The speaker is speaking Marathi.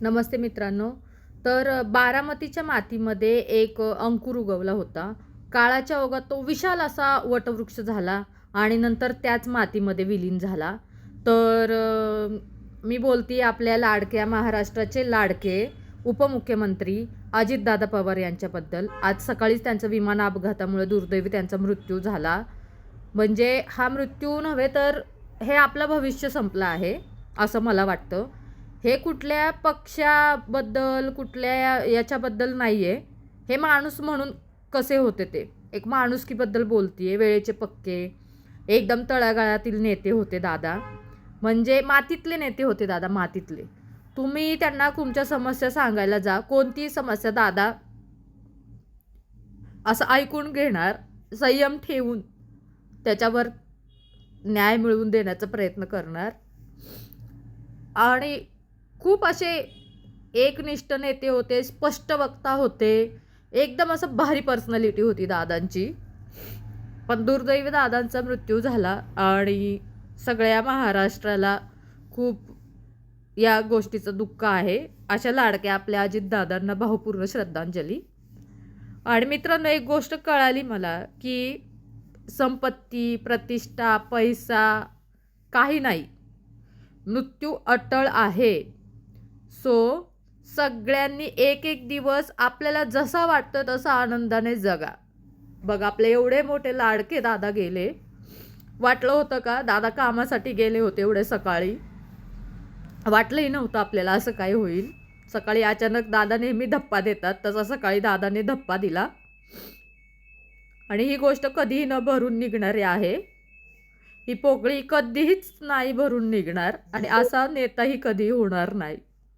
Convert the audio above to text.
नमस्ते मित्रांनो. बारामतीच्या मातीमध्ये एक अंकुर उगवला होता. काळाच्या ओघात तो विशाल असा वटवृक्ष झाला आणि नंतर त्याच मातीमध्ये विलीन झाला. मी बोलते आपल्या लाडक्या महाराष्ट्राचे लाडके उपमुख्यमंत्री अजितदादा पवार यांच्याबद्दल. आज सकाळीच त्यांचा विमान अपघातामुळे दुर्दैवी त्यांचा मृत्यू झाला. म्हणजे हा मृत्यू नव्हे तर हे आपलं भविष्य संपलं आहे असं मला वाटतं. हे कुठल्या पक्षाबद्दल कुठल्या याच्याबद्दल नाही आहे. हे माणूस म्हणून कसे होते ते एक माणुसकीबद्दल बोलतीये. वेळेचे पक्के एकदम तळागाळातील नेते होते दादा. म्हणजे मातीतले नेते होते दादा, मातीतले. तुम्ही त्यांना तुमच्या समस्या सांगायला जा, कोणतीही समस्या दादा असं ऐकून घेणार, संयम ठेवून त्याच्यावर न्याय मिळवून देण्याचा प्रयत्न करणार. आणि खूप असे एकनिष्ठ नेते होते, स्पष्ट वक्ता होते, एकदम असं भारी पर्सनॅलिटी होती दादांची. पण दुर्दैवी दादांचा मृत्यू झाला आणि सगळ्या महाराष्ट्राला खूप या गोष्टीचं दुःख आहे. अशा लाडक्या आपल्या अजितदादांना भावपूर्ण श्रद्धांजली. आणि मित्रांनो, एक गोष्ट कळाली मला की संपत्ती, प्रतिष्ठा, पैसा काही नाही, मृत्यू अटळ आहे. सगळ्यांनी एक एक दिवस आपल्याला जसा वाटतं तसा आनंदाने जगा. बघ, आपले एवढे मोठे लाडके दादा गेले. वाटलं होतं का दादा कामासाठी गेले होते एवढे सकाळी? वाटलंही नव्हतं आपल्याला असं काही होईल. सकाळी अचानक दादा नेहमी धप्पा देतात, तसा सकाळी दादाने धप्पा दिला. आणि ही गोष्ट कधीही न भरून निघणारी आहे. ही पोकळी कधीच नाही भरून निघणार आणि असा नेताही कधी होणार नाही.